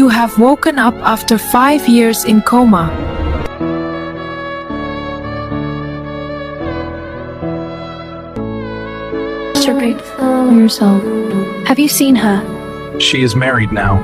to have woken up after 5 years in coma. Masturbate yourself. Have you seen her? She is married now.